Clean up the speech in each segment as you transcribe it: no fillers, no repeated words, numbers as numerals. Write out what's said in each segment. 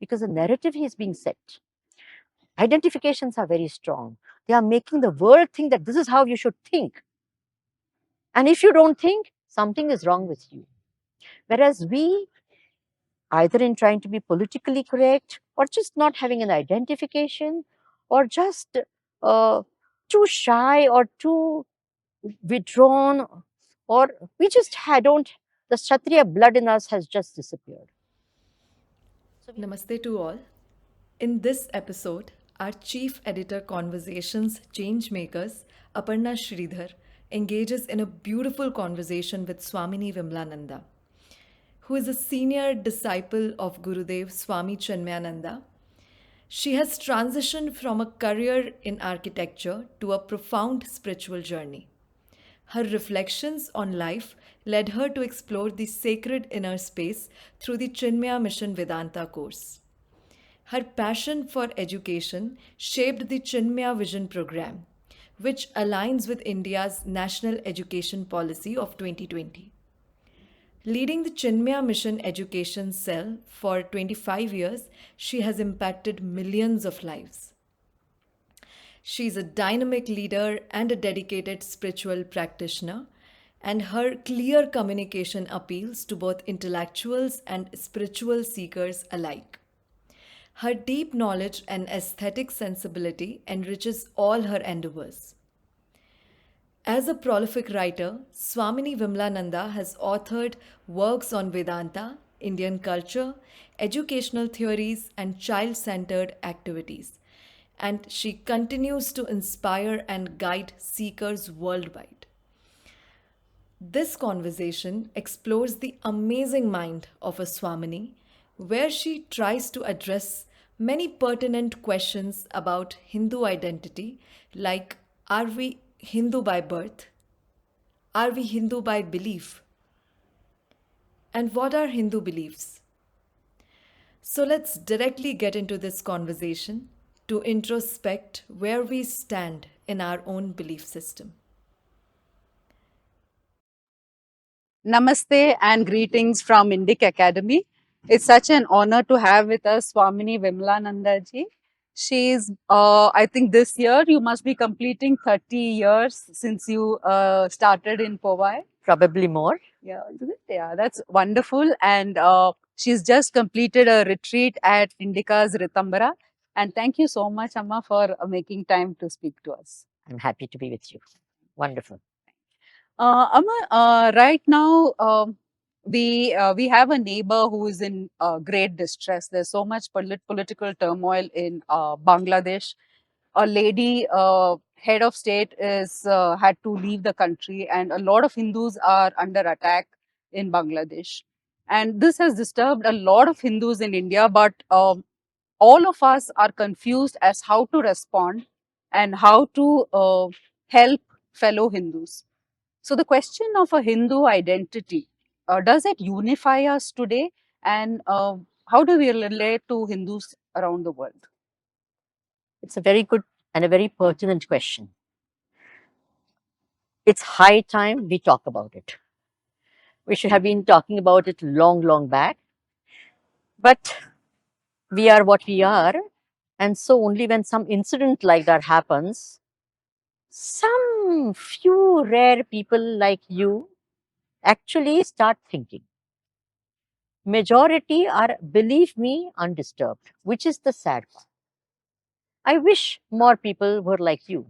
Because the narrative is being set. Identifications are very strong. They are making the world think that this is how you should think. And if you don't think, something is wrong with you. Whereas we, either in trying to be politically correct or just not having an identification or just too shy or too withdrawn, or we just don't, the Kshatriya blood in us has just disappeared. Namaste to all. In this episode, our Chief Editor Conversations Changemakers, Aparna Sridhar, engages in a beautiful conversation with Swamini Vimalananda, who is a senior disciple of Gurudev Swami Chinmayananda. She has transitioned from a career in architecture to a profound spiritual journey. Her reflections on life led her to explore the sacred inner space through the Chinmaya Mission Vedanta Course. Her passion for education shaped the Chinmaya Vision Programme, which aligns with India's National Education Policy of 2020. Leading the Chinmaya Mission Education Cell for 25 years, she has impacted millions of lives. She is a dynamic leader and a dedicated spiritual practitioner, and her clear communication appeals to both intellectuals and spiritual seekers alike. Her deep knowledge and aesthetic sensibility enriches all her endeavors. As a prolific writer, Swamini Vimalananda has authored works on Vedanta, Indian culture, educational theories, and child centered activities, and she continues to inspire and guide seekers worldwide. This conversation explores the amazing mind of a Swamini, where she tries to address many pertinent questions about Hindu identity, like, are we Hindu by birth? Are we Hindu by belief? And what are Hindu beliefs? So let's directly get into this conversation to introspect where we stand in our own belief system. Namaste and greetings from Indic Academy. It's such an honor to have with us Swamini Vimalananda ji. She's, I think this year you must be completing 30 years since you started in Powai. Probably more. Yeah, isn't it? Yeah, that's wonderful. And she's just completed a retreat at Indica's Ritambara. And thank you so much, Amma, for making time to speak to us. I'm happy to be with you. Wonderful. Amma, right now we have a neighbor who is in great distress. There's so much political turmoil in Bangladesh. A lady head of state is had to leave the country, and a lot of Hindus are under attack in Bangladesh. And this has disturbed a lot of Hindus in India, but all of us are confused as how to respond and how to help fellow Hindus. So the question of a Hindu identity, does it unify us today? And how do we relate to Hindus around the world? It's a very good and a very pertinent question. It's high time we talk about it. We should have been talking about it long back. But we are what we are. And so only when some incident like that happens, some few rare people like you actually start thinking. Majority are, believe me, undisturbed, which is the sad part. I wish more people were like you,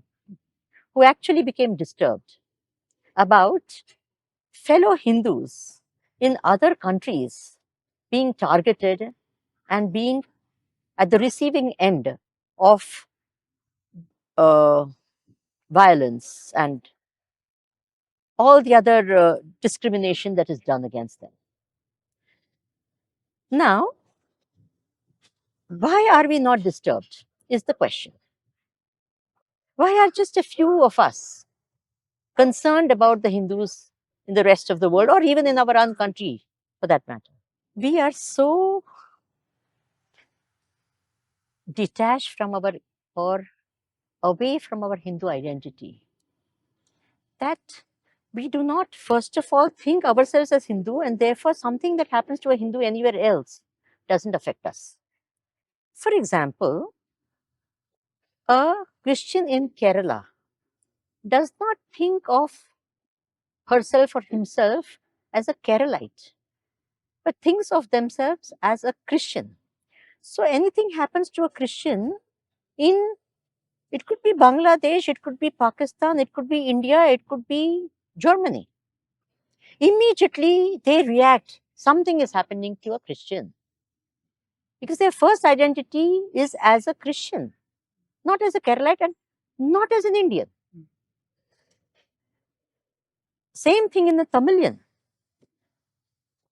who actually became disturbed about fellow Hindus in other countries being targeted and being at the receiving end of violence and all the other discrimination that is done against them. Now, why are we not disturbed is the question. Why are just a few of us concerned about the Hindus in the rest of the world, or even in our own country for that matter? We are so detached from our or away from our Hindu identity, that we do not, first of all, think ourselves as Hindu, and therefore something that happens to a Hindu anywhere else doesn't affect us. For example, a Christian in Kerala does not think of herself or himself as a Keralite, but thinks of themselves as a Christian. So anything happens to a Christian in, it could be Bangladesh, it could be Pakistan, it could be India, it could be Germany. Immediately they react, something is happening to a Christian. Because their first identity is as a Christian, not as a Keralite and not as an Indian. Same thing in the Tamilian.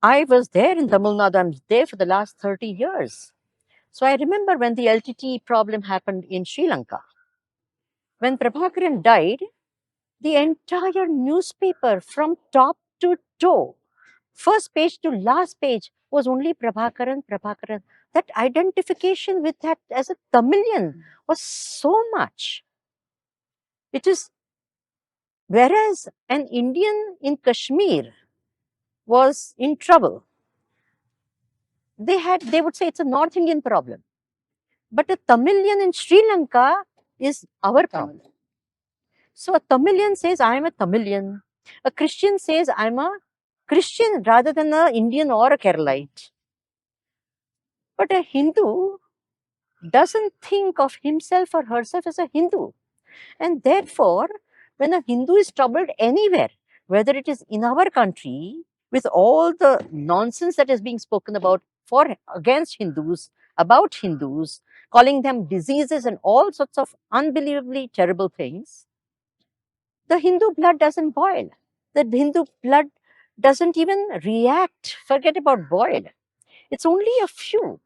I was there in Tamil Nadu, I'm there for the last 30 years. So I remember when the LTT problem happened in Sri Lanka. When Prabhakaran died, the entire newspaper from top to toe, first page to last page, was only Prabhakaran, Prabhakaran. That identification with that as a Tamilian was so much. It is, whereas an Indian in Kashmir was in trouble, they would say it's a North Indian problem. But a Tamilian in Sri Lanka is our problem. So a Tamilian says, I'm a Tamilian. A Christian says, I'm a Christian rather than an Indian or a Keralite. But a Hindu doesn't think of himself or herself as a Hindu. And therefore, when a Hindu is troubled anywhere, whether it is in our country, with all the nonsense that is being spoken about for against Hindus, about Hindus, calling them diseases and all sorts of unbelievably terrible things, the Hindu blood doesn't boil. The Hindu blood doesn't even react. Forget about boil. It's only a few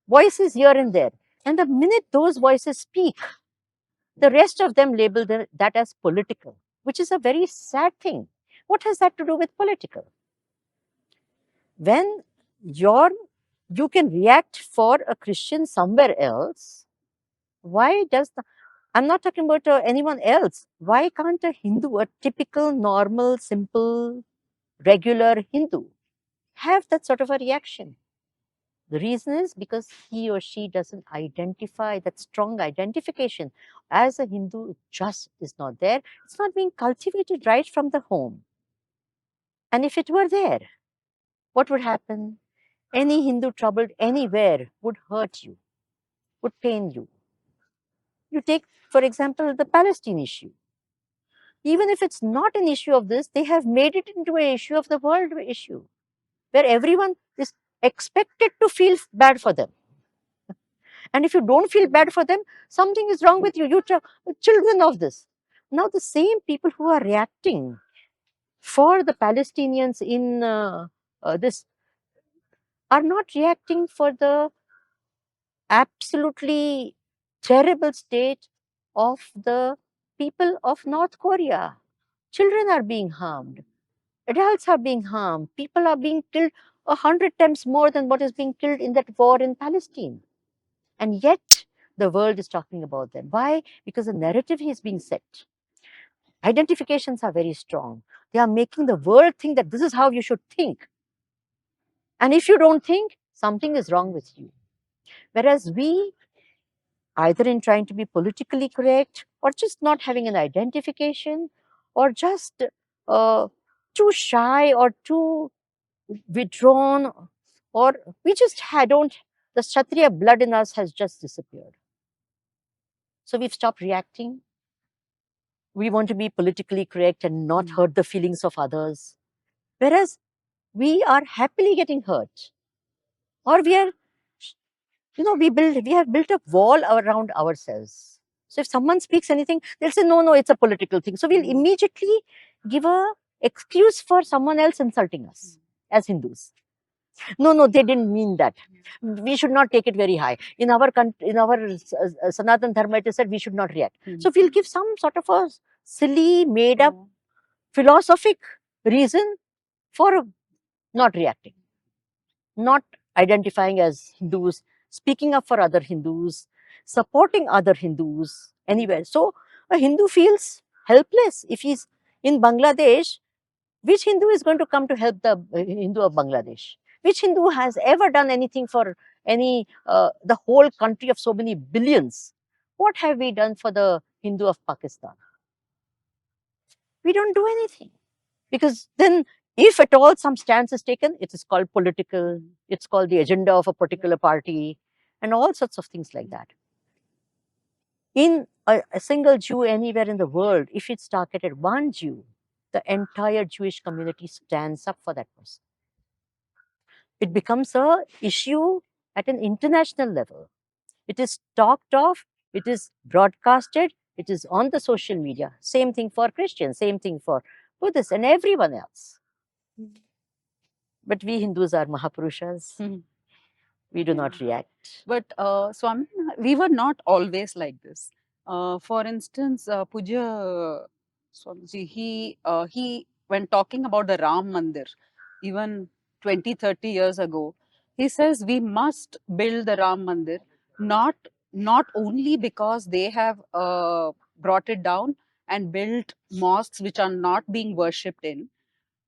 voices here and there. And the minute those voices speak, the rest of them label that as political, which is a very sad thing. What has that to do with political? When you can react for a Christian somewhere else, why does I'm not talking about anyone else. Why can't a Hindu, a typical, normal, simple, regular Hindu, have that sort of a reaction? The reason is because he or she doesn't identify, that strong identification as a Hindu just is not there. It's not being cultivated right from the home. And if it were there, what would happen? Any Hindu troubled anywhere would hurt you, would pain you. You take, for example, the Palestine issue. Even if it's not an issue of this, they have made it into an issue of the world issue, where everyone is expected to feel bad for them. And if you don't feel bad for them, something is wrong with you. You're children of this. Now, the same people who are reacting for the Palestinians in this are not reacting for the absolutely terrible state of the people of North Korea. Children are being harmed. Adults are being harmed. People are being killed 100 times more than what is being killed in that war in Palestine. And yet, the world is talking about them. Why? Because the narrative is being set. Identifications are very strong. They are making the world think that this is how you should think. And if you don't think, something is wrong with you. Whereas we, either in trying to be politically correct or just not having an identification or just too shy or too withdrawn, or we just don't, the Kshatriya blood in us has just disappeared. So we've stopped reacting. We want to be politically correct and not hurt the feelings of others. Whereas we are happily getting hurt. Or we are, we have built a wall around ourselves. So if someone speaks anything, they'll say, no, it's a political thing. So we'll immediately give a excuse for someone else insulting us as Hindus. No, they didn't mean that. We should not take it very high. In our Sanatan Dharma, it is said we should not react. So we'll give some sort of a silly, made up, philosophic reason for not reacting, not identifying as Hindus, speaking up for other Hindus, supporting other Hindus anywhere. So a Hindu feels helpless if he's in Bangladesh. Which Hindu is going to come to help the Hindu of Bangladesh? Which Hindu has ever done anything for the whole country of so many billions? What have we done for the Hindu of Pakistan? We don't do anything. Because then, if at all some stance is taken, it is called political, it's called the agenda of a particular party, and all sorts of things like that. In a single Jew anywhere in the world, if it's targeted one Jew, the entire Jewish community stands up for that person. It becomes a issue at an international level. It is talked of, it is broadcasted, it is on the social media. Same thing for Christians, same thing for Buddhists and everyone else. But we Hindus are Mahapurushas. We do not react. But Swami, we were not always like this. For instance, Puja Swamiji, he when talking about the Ram Mandir, even 20, 30 years ago, he says we must build the Ram Mandir, not only because they have brought it down and built mosques which are not being worshipped in,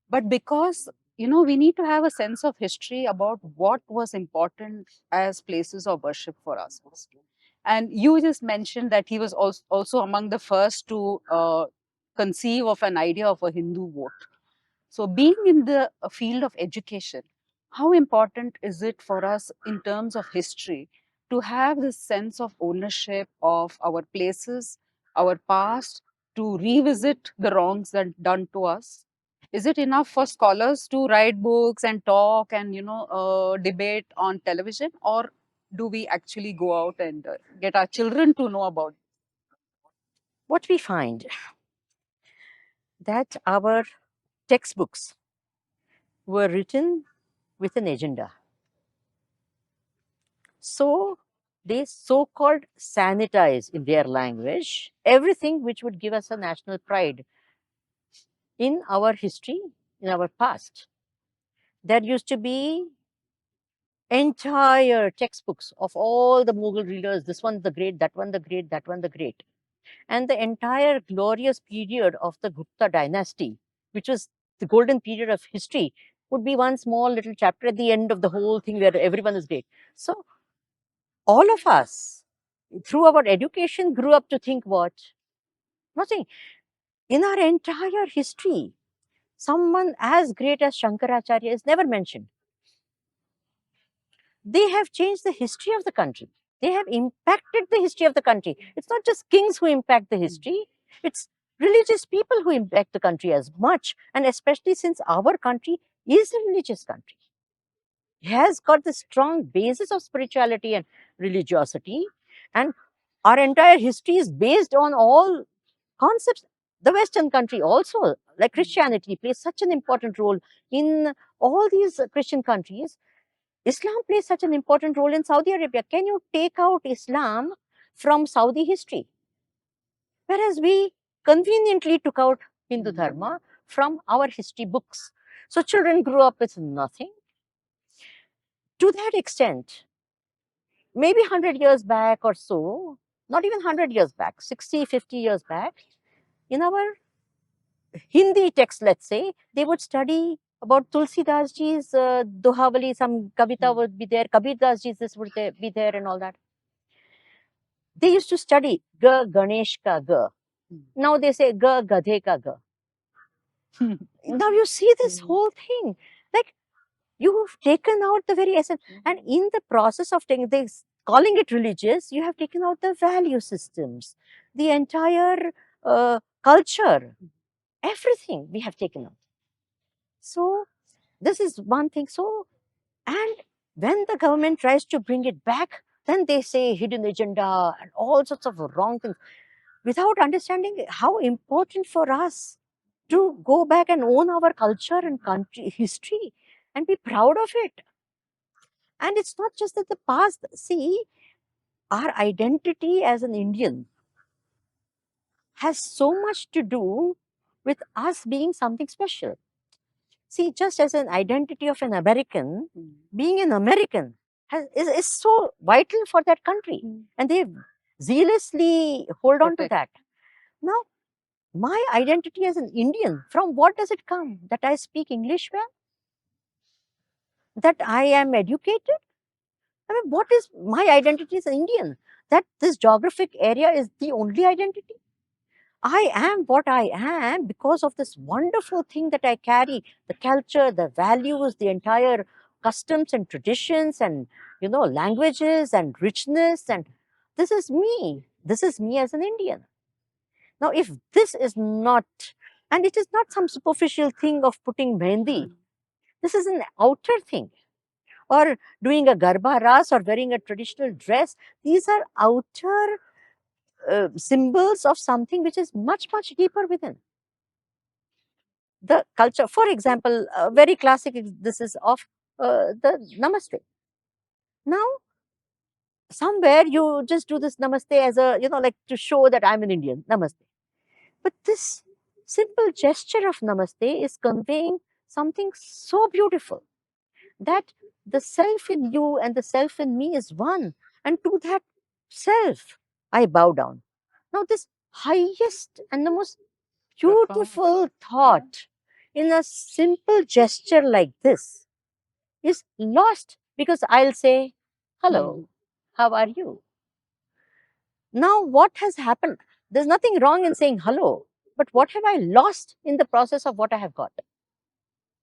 but because we need to have a sense of history about what was important as places of worship for us. And you just mentioned that he was also among the first to conceive of an idea of a Hindu vote. So being in the field of education, how important is it for us in terms of history to have this sense of ownership of our places, our past, to revisit the wrongs that done to us? Is it enough for scholars to write books and talk and debate on television, or do we actually go out and get our children to know about it? What we find that our textbooks were written with an agenda. So they so-called sanitize in their language everything which would give us a national pride in our history, in our past. There used to be entire textbooks of all the Mughal rulers, this one the great, that one the great, that one the great. And the entire glorious period of the Gupta dynasty, which was the golden period of history, would be one small little chapter at the end of the whole thing where everyone is great. So all of us, through our education, grew up to think what? Nothing. In our entire history, someone as great as Shankaracharya is never mentioned. They have changed the history of the country. They have impacted the history of the country. It's not just kings who impact the history, it's religious people who impact the country as much, and especially since our country is a religious country. It has got the strong basis of spirituality and religiosity, and our entire history is based on all concepts. The Western country also, like Christianity, plays such an important role in all these Christian countries. Islam plays such an important role in Saudi Arabia. Can you take out Islam from Saudi history? Whereas we conveniently took out Hindu Dharma from our history books. So children grew up with nothing. To that extent, maybe 100 years back or so, not even 100 years back, 60, 50 years back, in our Hindi text, let's say, they would study about Tulsi Das ji's Dohavali, some Kavita would be there, Kabir Das ji's this would be there and all that. They used to study Ga Ganesh ka Ga. Now they say Ga Gadhe ka Ga. Now you see this whole thing. Like, you've taken out the very essence. And in the process of taking this, calling it religious, you have taken out the value systems, the entire culture, everything we have taken out. So this is one thing. So, and when the government tries to bring it back, then they say hidden agenda and all sorts of wrong things without understanding how important for us to go back and own our culture and country history and be proud of it. And it's not just that the past, see, our identity as an Indian has so much to do with us being something special. See, just as an identity of an American, being an American is so vital for that country. And they zealously hold on to Protect. that. Now, my identity as an Indian, from what does it come? That I speak English well? That I am educated? I mean, what is my identity as an Indian? That this geographic area is the only identity? I am what I am because of this wonderful thing that I carry, the culture, the values, the entire customs and traditions and, languages and richness. And this is me. This is me as an Indian. Now, if this is not, and it is not some superficial thing of putting mehendi, this is an outer thing. Or doing a garba ras or wearing a traditional dress. These are outer symbols of something which is much, much deeper within. The culture, for example, very classic, this is of the namaste. Now, somewhere you just do this namaste as a, like to show that I'm an Indian, namaste. But this simple gesture of namaste is conveying something so beautiful, that the self in you and the self in me is one. And to that self, I bow down. Now, this highest and the most beautiful thought in a simple gesture like this is lost, because I'll say, hello, how are you? Now, what has happened? There's nothing wrong in saying hello, but what have I lost in the process of what I have got?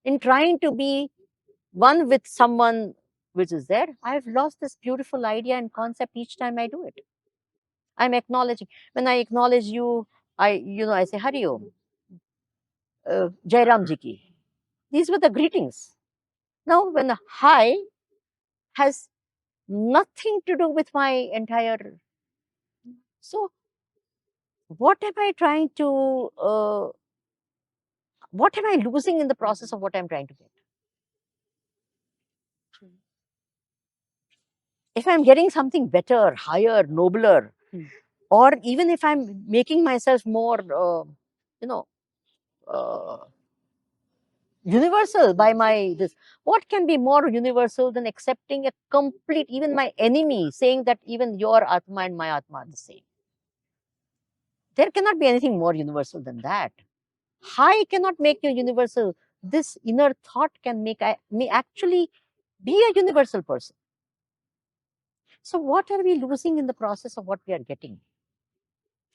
In trying to be one with someone which is there, I've lost this beautiful idea and concept each time I do it. I'm acknowledging. When I acknowledge you, I say Hari Om, Jai Ram Ji ki. These were the greetings. Now, when a hi has nothing to do with my entire. So, what am I trying to, what am I losing in the process of what I'm trying to get? If I'm getting something better, higher, nobler, or even if I'm making myself more, uh, universal by my this, what can be more universal than accepting a complete, even my enemy, saying that even your Atma and my Atma are the same? There cannot be anything more universal than that. High cannot make you universal. This inner thought can make me actually be a universal person. So what are we losing in the process of what we are getting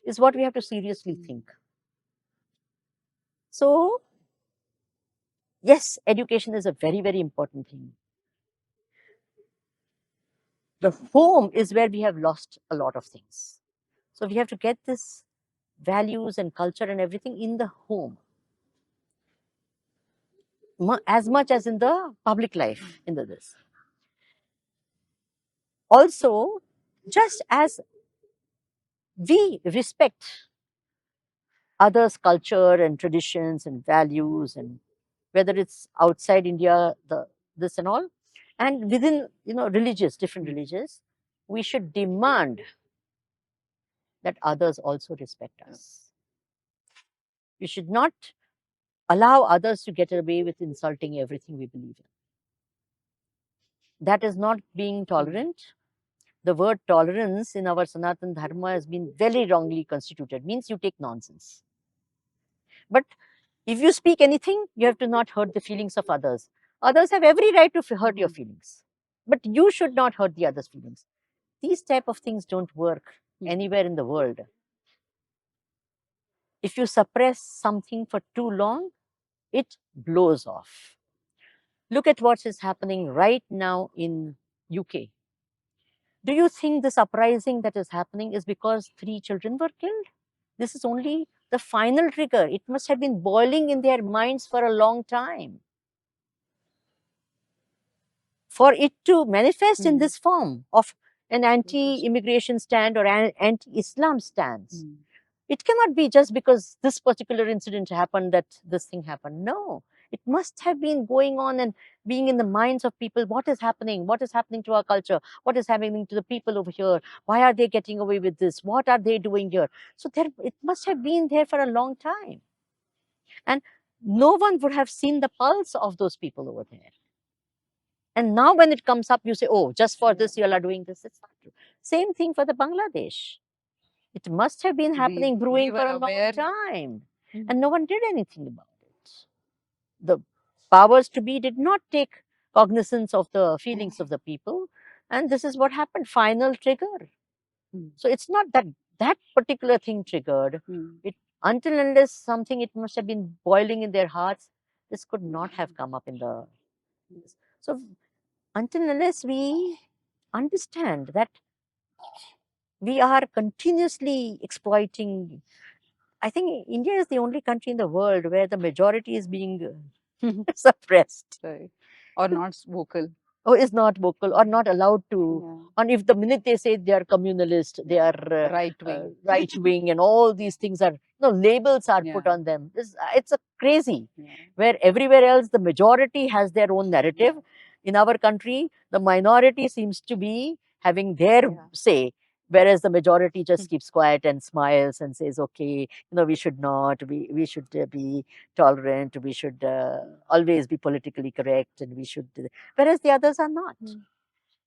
is what we have to seriously think. So yes, education is a very, very important thing. The home is where we have lost a lot of things. So we have to get this values and culture and everything in the home, as much as in the public life, in this. Also, just as we respect others' culture and traditions and values, and whether it's outside India, this and all, and within different religions, we should demand that others also respect us. We should not allow others to get away with insulting everything we believe in. That is not being tolerant. The word tolerance in our Sanatan Dharma has been very wrongly constituted, means you take nonsense. But if you speak anything, you have to not hurt the feelings of others. Others have every right to hurt your feelings, but you should not hurt the others' feelings. These type of things don't work anywhere in the world. If you suppress something for too long, it blows off. Look at what is happening right now in UK. Do you think this uprising that is happening is because 3 children were killed? This is only the final trigger. It must have been boiling in their minds for a long time. For it to manifest in this form of an anti-immigration stand or an anti-Islam stance, it cannot be just because this particular incident happened that this thing happened. No, it must have been going on and being in the minds of people. What is happening? What is happening to our culture? What is happening to the people over here? Why are they getting away with this? What are they doing here? So it must have been there for a long time. And no one would have seen the pulse of those people over there. And now when it comes up, you say, oh, just for this, you all are doing this. It's not true. Same thing for the Bangladesh. It must have been happening, brewing were for a aware. long time, Mhm. and no one did anything about it. The powers to be did not take cognizance of the feelings of the people, and this is what happened. Final trigger. Mm. So it's not that that particular thing triggered. Mm. It until unless something it must have been boiling in their hearts, this could not have come up in the. So until unless we understand that we are continuously exploiting. I think India is the only country in the world where the majority is being suppressed. Right. Or not vocal. Or is not vocal or not allowed to. Yeah. And if the minute they say they are communalist, they are Right wing. right wing, and all these things are, labels are put Yeah. on them. It's a crazy. Yeah. Where everywhere else the majority has their own narrative. In our country, the minority seems to be having their Yeah. say, whereas the majority just keeps quiet and smiles and says, okay, we should not, we should be tolerant, we should always be politically correct, and we should, whereas the others are not.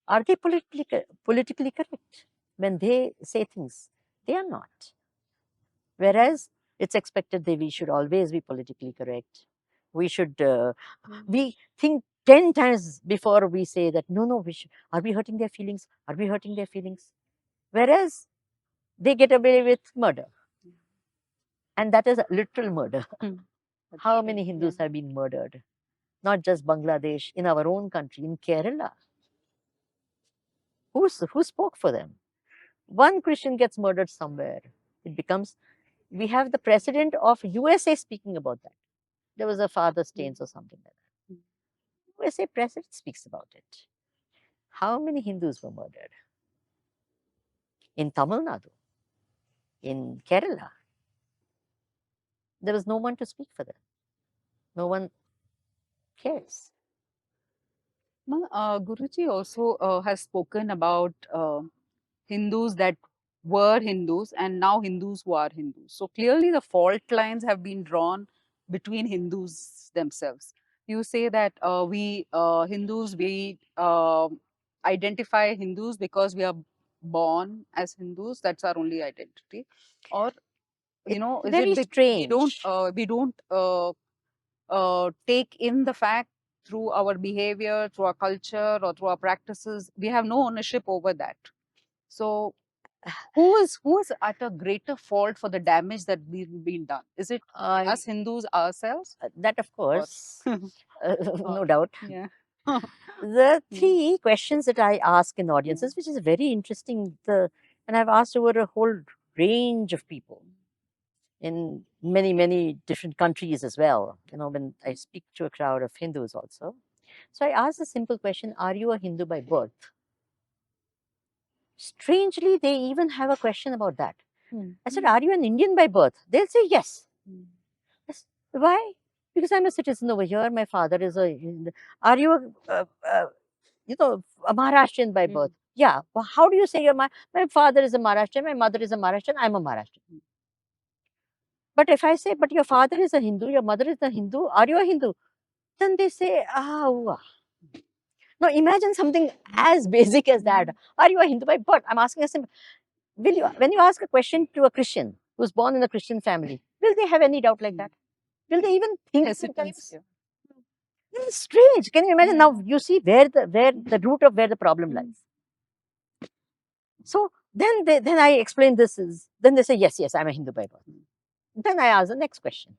Are they politically correct when they say things? They are not. Whereas it's expected that we should always be politically correct. We should, we think 10 times before we say that, no, are we hurting their feelings? Are we hurting their feelings? Whereas they get away with murder. And that is a literal murder. How many Hindus have been murdered? Not just Bangladesh, in our own country, in Kerala. Who spoke for them? One Christian gets murdered somewhere. It becomes, we have the president of USA speaking about that. There was a Father Stains or something like that. USA president speaks about it. How many Hindus were murdered? In Tamil Nadu, in Kerala. There was no one to speak for them. No one cares. Guruji also has spoken about Hindus that were Hindus and now Hindus who are Hindus. So clearly the fault lines have been drawn between Hindus themselves. You say that we Hindus, we identify Hindus because we are born as Hindus. That's our only identity. Or, It's is very it strange. we don't take in the fact through our behavior, through our culture, or through our practices. We have no ownership over that. So, who is at a greater fault for the damage that we've been done? Is it us Hindus ourselves? That, of course, no Or- doubt. Yeah. The three questions that I ask in audiences, which is very interesting, and I've asked over a whole range of people in many, many different countries as well, when I speak to a crowd of Hindus also. So I ask the simple question, are you a Hindu by birth? Strangely, they even have a question about that. I said, are you an Indian by birth? They'll say yes. Yes. Why? Because I'm a citizen over here. My father is a. Are you a Maharashtrian by birth? Yeah. Well, how do you say my father is a Maharashtrian, my mother is a Maharashtrian, I'm a Maharashtrian. But if I say, but your father is a Hindu, your mother is a Hindu, are you a Hindu? Then they say, wow. Now imagine something as basic as that. Are you a Hindu by birth? I'm asking a simple. When you ask a question to a Christian who's born in a Christian family, will they have any doubt like that? Will they even think sometimes? This is strange. Can you imagine? Now you see where the root of where the problem lies. So then I explain then they say, yes, I'm a Hindu by birth. Then I ask the next question.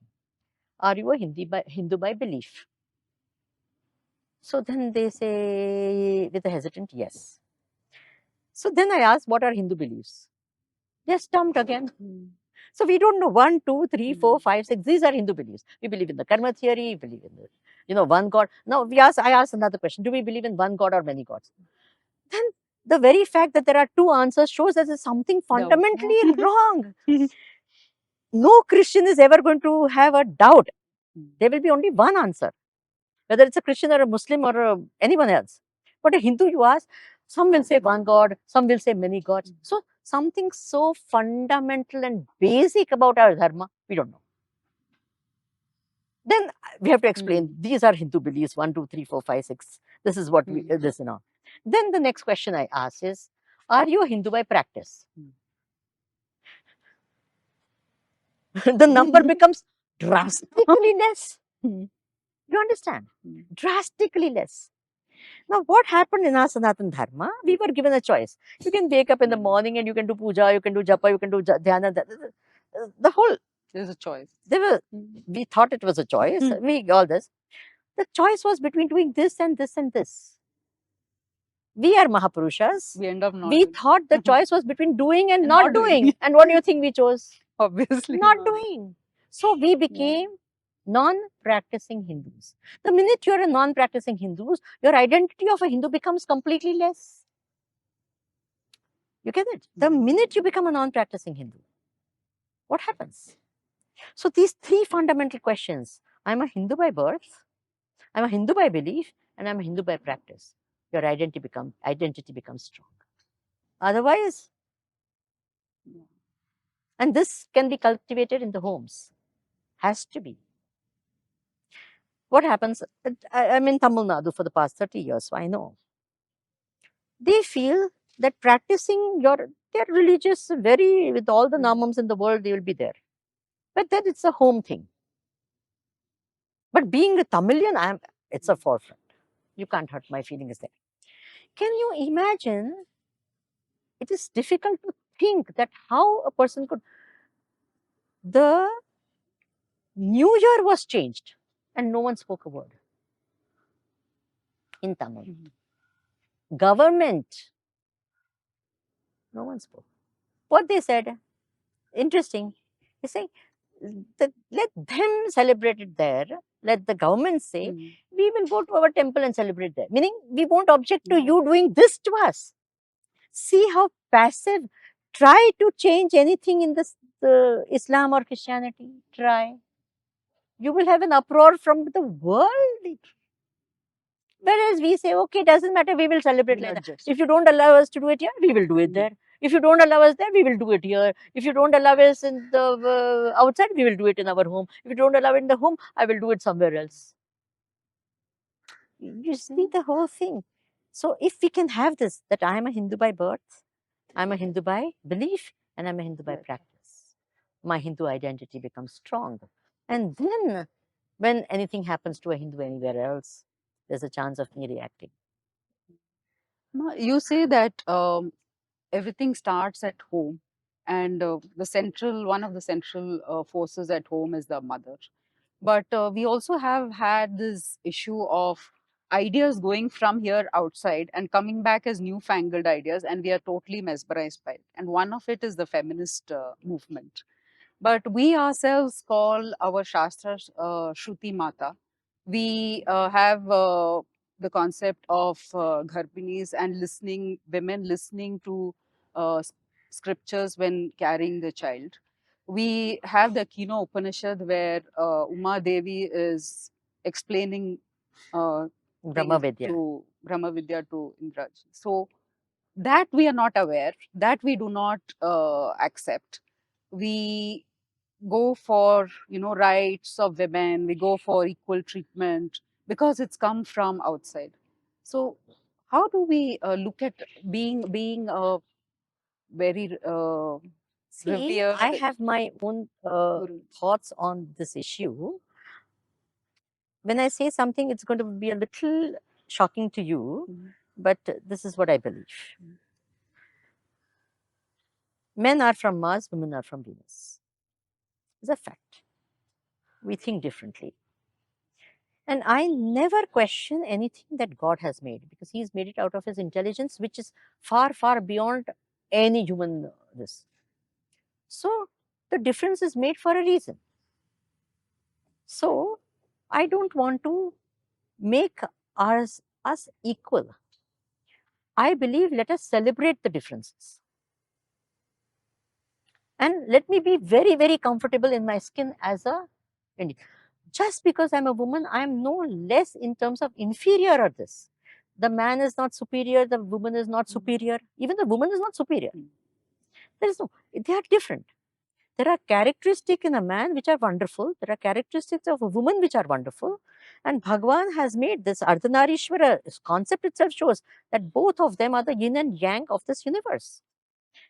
Are you a Hindu by belief? So then they say with a hesitant yes. So then I ask, what are Hindu beliefs? They're stumped again. So we don't know 1, 2, 3, 4, 5, 6. These are Hindu beliefs. We believe in the karma theory. We believe in the, one God. Now I ask another question. Do we believe in one God or many gods? Then the very fact that there are two answers shows that there's something fundamentally wrong. No Christian is ever going to have a doubt. There will be only one answer, whether it's a Christian or a Muslim or anyone else. But a Hindu, you ask, some will say one God, some will say many gods. So something so fundamental and basic about our dharma, we don't know. Then we have to explain, these are Hindu beliefs, 1, 2, 3, 4, 5, 6. This is what this and all. Then the next question I ask is, are you a Hindu by practice? the number becomes drastically less. Mm. You understand? Mm. Drastically less. Now, what happened in our Sanatan Dharma? We were given a choice. You can wake up in the morning and you can do puja, you can do japa, you can do dhyana. The whole, There's a choice. we thought it was a choice. Mm. All this. The choice was between doing this and this and this. We are Mahapurushas. We end up not We doing. thought the choice was between doing and And not not doing. doing. And what do you think we chose? Obviously Not doing. So we became non-practicing Hindus. The minute you're a non-practicing Hindu, your identity of a Hindu becomes completely less. You get it? The minute you become a non-practicing Hindu, what happens? So these three fundamental questions: I'm a Hindu by birth, I'm a Hindu by belief, and I'm a Hindu by practice. Your identity becomes strong. Otherwise, and this can be cultivated in the homes, has to be. What happens? I'm in Tamil Nadu for the past 30 years, so I know. They feel that practicing their religious, with all the namams in the world, they will be there. But then it's a home thing. But being a Tamilian, it's a forefront. You can't hurt my feelings there. Can you imagine? It is difficult to think that how a person could. The New Year was changed and no one spoke a word in Tamil. Government, no one spoke. What they said, interesting. They say, let them celebrate it there. Let the government say, we will go to our temple and celebrate there. Meaning, we won't object to you doing this to us. See how passive. Try to change anything in this Islam or Christianity. Try. You will have an uproar from the world. Whereas we say, okay, doesn't matter, we will celebrate like that. If you don't allow us to do it here, we will do it there. If you don't allow us there, we will do it here. If you don't allow us in the outside, we will do it in our home. If you don't allow it in the home, I will do it somewhere else. You see the whole thing. So if we can have this, that I am a Hindu by birth, I'm a Hindu by belief, and I'm a Hindu by practice, my Hindu identity becomes strong. And then when anything happens to a Hindu anywhere else, there's a chance of me reacting. No, you say that everything starts at home, and one of the central forces at home is the mother. But we also have had this issue of ideas going from here outside and coming back as newfangled ideas, and we are totally mesmerized by it. And one of it is the feminist movement. But we ourselves call our Shastras Shruti Mata. We have the concept of Gharbinis and women listening to scriptures when carrying the child. We have the Kino Upanishad where Uma Devi is explaining Brahma Vidya. Brahma Vidya to Indraj. So that we are not aware, that we do not accept. We go for rights of women, we go for equal treatment because it's come from outside. So how do we look at being a very See, revered I have my own guru? thoughts on this issue. When I say something, it's going to be a little shocking to you, but this is what I believe. Men are from Mars, women are from Venus. It's a fact. We think differently. And I never question anything that God has made, because He's made it out of His intelligence, which is far, far beyond any human this. So the difference is made for a reason. So I don't want to make us equal. I believe let us celebrate the differences. And let me be very, very comfortable in my skin as a Indian. Just because I'm a woman, I'm no less in terms of inferior or this. The man is not superior, the woman is not superior, even the woman is not superior. There is no, they are different. There are characteristics in a man which are wonderful, there are characteristics of a woman which are wonderful. And Bhagwan has made this Ardhanarishwara concept itself shows that both of them are the yin and yang of this universe.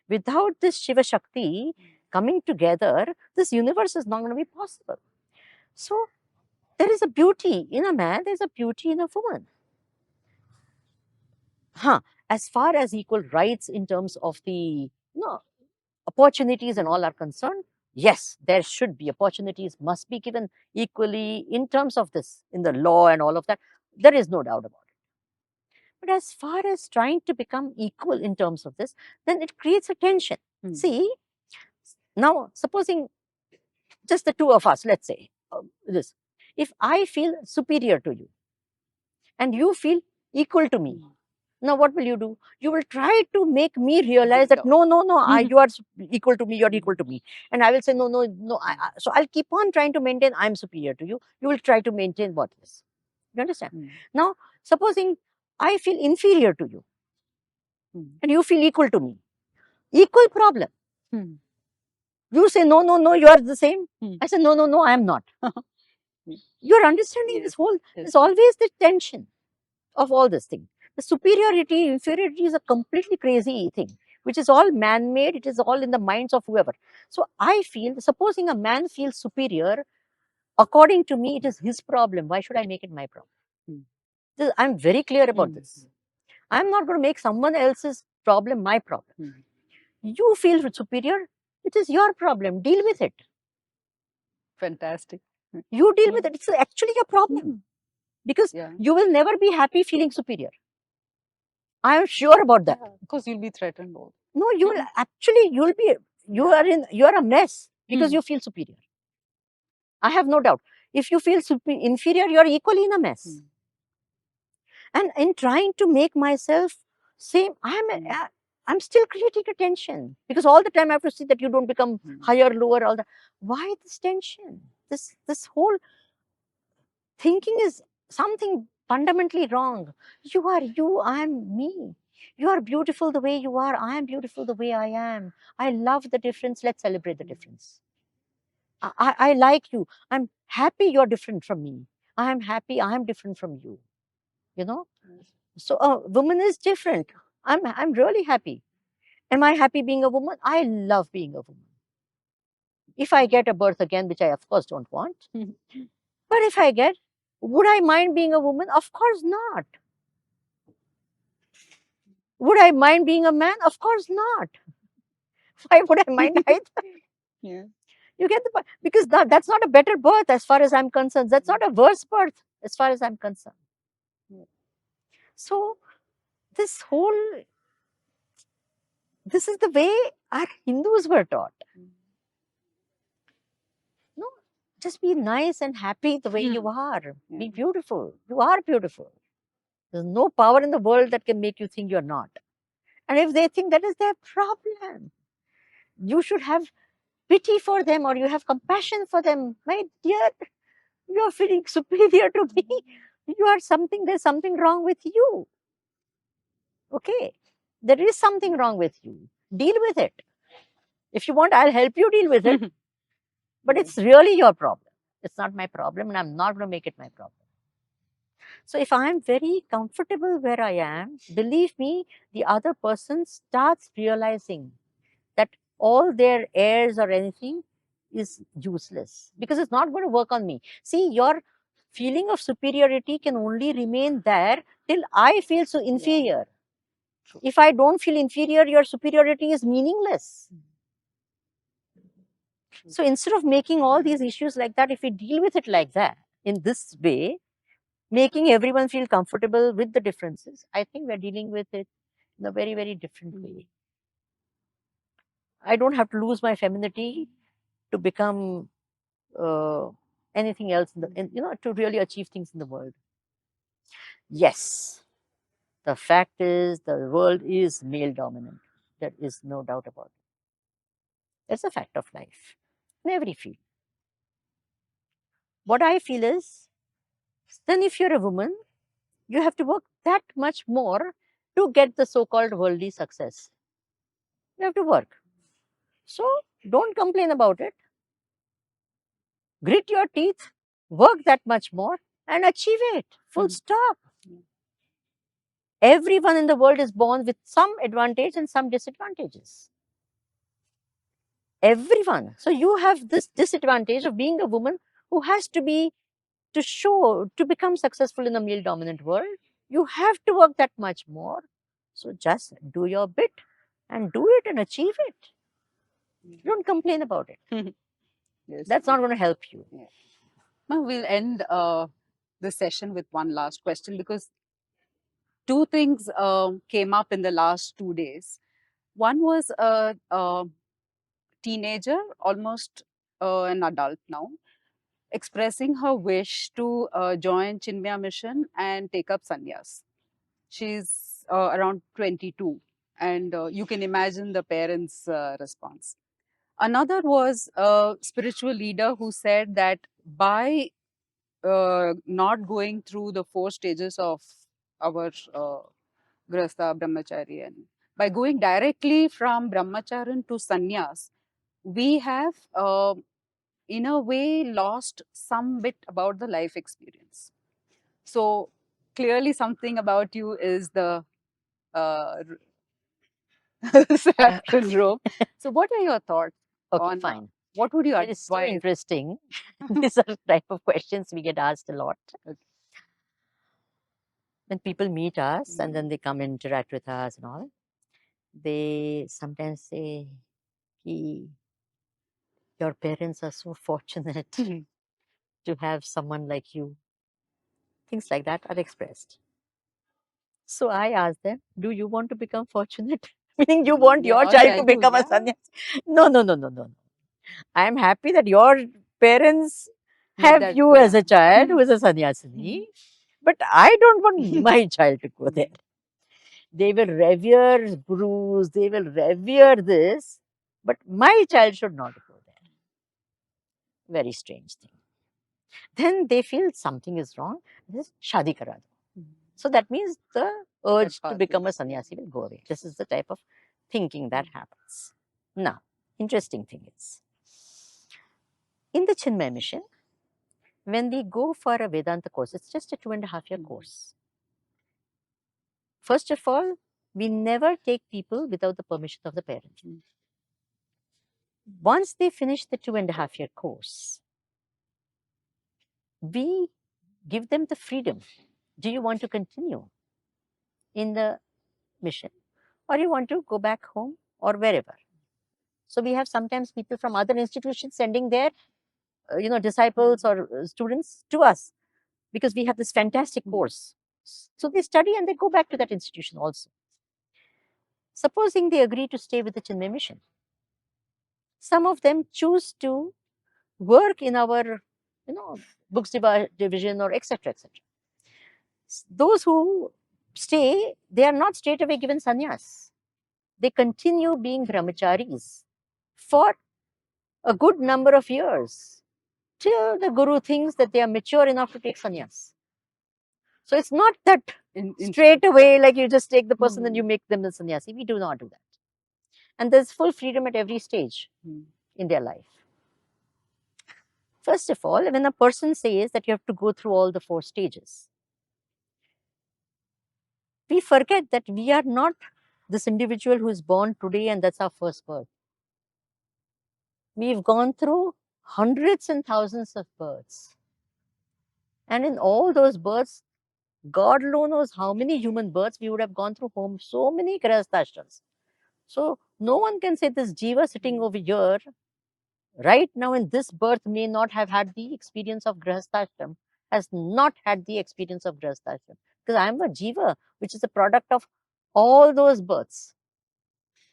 Without this Shiva Shakti, coming together, this universe is not going to be possible. So there is a beauty in a man, there is a beauty in a woman. As far as equal rights in terms of the opportunities and all are concerned, yes, there should be opportunities, must be given equally in terms of this, in the law and all of that. There is no doubt about it. But as far as trying to become equal in terms of this, then it creates a tension. See, now supposing just the two of us, let's say this, if I feel superior to you and you feel equal to me, now what will you do? You will try to make me realize that no, you are equal to me, you're equal to me. And I will say, no. So I'll keep on trying to maintain I'm superior to you. You will try to maintain what is. You understand? Now, supposing I feel inferior to you and you feel equal to me. Equal problem. You say, no, you are the same. I say, no, I am not. You're understanding this whole, there's always the tension of all this thing. The superiority, inferiority is a completely crazy thing, which is all man-made. It is all in the minds of whoever. So I feel, supposing a man feels superior, according to me, it is his problem. Why should I make it my problem? I'm very clear about this. I'm not going to make someone else's problem my problem. You feel superior, it is your problem. Deal with it. Fantastic. You deal with it. It's actually your problem. Because you will never be happy feeling superior. I am sure about that. Because you'll be threatened. No, you will actually, you are a mess because you feel superior. I have no doubt. If you feel inferior, you are equally in a mess. And in trying to make myself same, I'm still creating a tension because all the time I have to see that you don't become higher, lower, all that. Why this tension? This whole thinking is something fundamentally wrong. You are you, I am me. You are beautiful the way you are. I am beautiful the way I am. I love the difference. Let's celebrate the difference. I like you. I'm happy you're different from me. I am happy I am different from you. You know? So a woman is different. I'm really happy. Am I happy being a woman? I love being a woman. If I get a birth again, which I of course don't want, but if I get, would I mind being a woman? Of course not. Would I mind being a man? Of course not. Why would I mind either? You get the point? Because that's not a better birth as far as I'm concerned. That's not a worse birth as far as I'm concerned. So this is the way our Hindus were taught. No, just be nice and happy the way you are. Be beautiful. You are beautiful. There's no power in the world that can make you think you're not. And if they think that is their problem, you should have pity for them or you have compassion for them. My dear, you're feeling superior to me. There's something wrong with you. Okay, there is something wrong with you. Deal with it. If you want, I'll help you deal with it. But it's really your problem. It's not my problem and I'm not going to make it my problem. So if I'm very comfortable where I am, believe me, the other person starts realizing that all their airs or anything is useless because it's not going to work on me. See, your feeling of superiority can only remain there till I feel so inferior. If I don't feel inferior, your superiority is meaningless. So instead of making all these issues like that, if we deal with it like that, in this way, making everyone feel comfortable with the differences, I think we're dealing with it in a very, very different way. I don't have to lose my femininity to become anything else, to really achieve things in the world. Yes, the fact is the world is male dominant. There is no doubt about it. It's a fact of life in every field. What I feel is, then if you're a woman, you have to work that much more to get the so-called worldly success. You have to work. So don't complain about it. Grit your teeth, work that much more and achieve it. Full stop. Everyone in the world is born with some advantage and some disadvantages. everyone. So you have this disadvantage of being a woman who has to be, to become successful in a male dominant world, you have to work that much more. So just do your bit and do it and achieve it. Don't complain about it. Yes. That's not going to help you. Yeah. Now we'll end the session with one last question, because two things came up in the last 2 days. One was a teenager, almost an adult now, expressing her wish to join Chinmaya Mission and take up sannyas. She's around 22, and you can imagine the parents' response. Another was a spiritual leader who said that by not going through the 4 stages of our grahastha, brahmachari, and by going directly from brahmacharan to sannyas, we have in a way lost some bit about the life experience. So clearly something about you is the saffron robe. So what are your thoughts Okay, on fine. what would you It is so advise? interesting. These are the type of questions we get asked a lot. Okay. When people meet us and then they come and interact with us and all, they sometimes say, "Ki, your parents are so fortunate to have someone like you." Things like that are expressed. So I ask them, do you want to become fortunate? Meaning you want your child to become a sannyasi? No, no, no, no, no. I am happy that your parents have That, you as a child who is a sannyasini, but I don't want my child to go there. They will revere gurus, they will revere this, but my child should not go there. Very strange thing. Then they feel something is wrong. This is shadi kara do. So that means the urge to become a sannyasi will go away. This is the type of thinking that happens. Now, interesting thing is, in the Chinmaya Mission, when we go for a Vedanta course, it's just a 2.5 year course. First of all, we never take people without the permission of the parent. Once they finish the 2.5 year course, we give them the freedom. Do you want to continue in the mission, or you want to go back home or wherever? So we have sometimes people from other institutions sending their disciples or students to us, because we have this fantastic course. So they study and they go back to that institution also. Supposing they agree to stay with the Chinmaya Mission, some of them choose to work in our books division or etc. etc. Those who stay, they are not straight away given sannyas. They continue being brahmacharis for a good number of years till the guru thinks that they are mature enough to take sannyas. So it's not that straight away, like you just take the person and you make them a sannyasi. We do not do that. And there's full freedom at every stage in their life. First of all, when a person says that you have to go through all the 4 stages, we forget that we are not this individual who is born today and that's our first birth. We've gone through hundreds and thousands of births. And in all those births, God alone knows how many human births we would have gone through home, so many grahasthashrams. So no one can say this jiva sitting over here right now in this birth may not have had the experience of grahasthashram, has not had the experience of grahasthashram. Because I am a jiva, which is a product of all those births.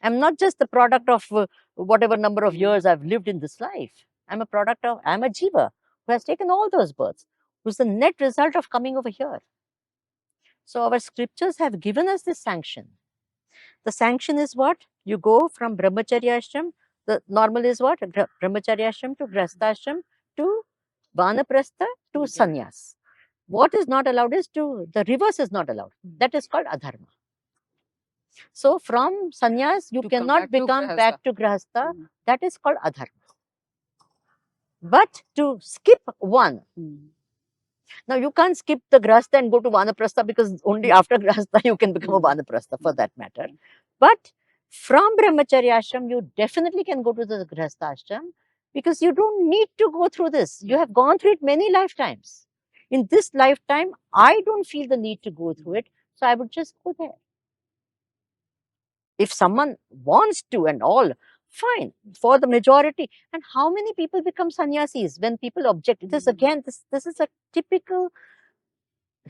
I'm not just the product of whatever number of years I've lived in this life. I'm a jiva who has taken all those births, who's the net result of coming over here. So our scriptures have given us this sanction. The sanction is what? You go from brahmacharya ashram. The normal is what? Brahmacharya ashram to grahastha to vanaprastha to sannyas. What is not allowed is the reverse is not allowed. That is called adharma. So from sannyas, you cannot become back to grahastha. That is called adharma. But to skip one, now you can't skip the grahastha and go to vanaprastha, because only after grahastha you can become a vanaprastha for that matter. But From brahmacharya ashram, you definitely can go to the grihastha ashram, because you don't need to go through this. You have gone through it many lifetimes. In this lifetime, I don't feel the need to go through it, so I would just go there. If someone wants to and all, fine, for the majority. And how many people become sannyasis when people object? It is again, this is a typical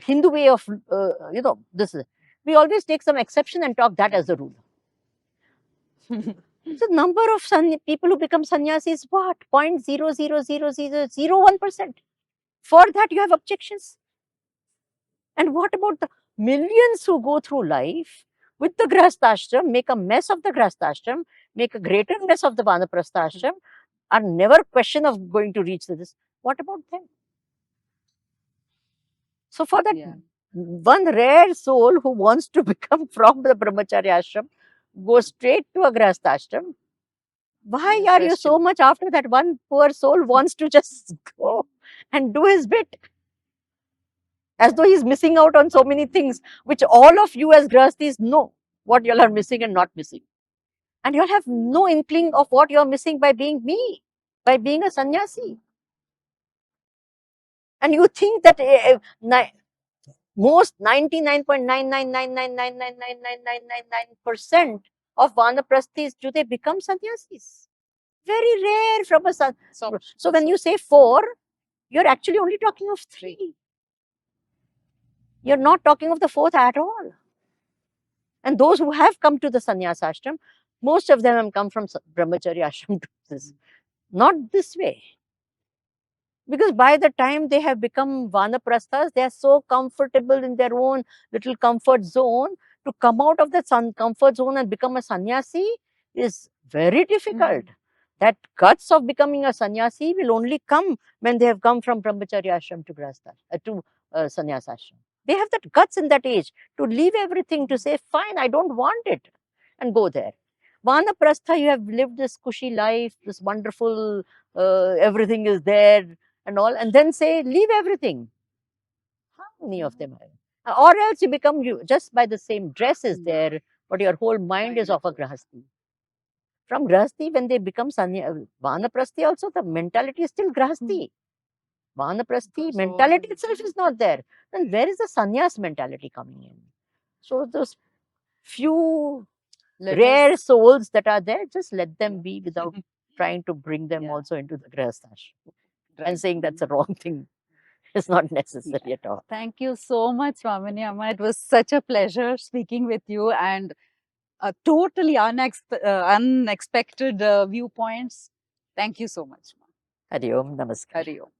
Hindu way of, we always take some exception and talk that as a rule. The number of people who become sannyasis, what? 0.0000001%. For that, you have objections. And what about the millions who go through life with the grihastha ashram, make a mess of the grihastha ashram, make a greater mess of the vanaprastha ashram, are never question of going to reach this? What about them? So for that one rare soul who wants to become from the brahmacharya ashram, go straight to a grihastha ashram. Why are you so much after that one poor soul wants to just go and do his bit? As though he's missing out on so many things, which all of you as grihasthis know what you all are missing and not missing. And you'll have no inkling of what you're missing by being me, by being a sannyasi. And you think that most 99.99999999999% of vanaprasthis, do they become sannyasis? Very rare from a So when you say 4, you're actually only talking of 3. You're not talking of the 4th at all. And those who have come to the sannyas ashram, most of them have come from brahmacharya ashram to this. Not this way. Because by the time they have become vanaprasthas, they are so comfortable in their own little comfort zone. To come out of that comfort zone and become a sannyasi is very difficult. That guts of becoming a sannyasi will only come when they have come from brahmacharya ashram to grihastha, to sannyas ashram. They have that guts in that age to leave everything, to say, fine, I don't want it, and go there. Vanaprastha, you have lived this cushy life, this wonderful, everything is there and all, and then say, leave everything. How many of them are? Or else you become, just by the same dress is there, but your whole mind is of a grihasthi. From grihasthi, when they become vanaprasthi also, the mentality is still grihasthi. Vanaprasthi mentality itself is not there. Then where is the sannyas mentality coming in? So those few rare souls that are there, just let them be without trying to bring them also into the grihastha ashram. And saying that's a wrong thing. It's not necessary at all. Thank you so much, Swamini Amma. It was such a pleasure speaking with you, and totally unexpected viewpoints. Thank you so much. Hari Om, Namaskar. Hari Om.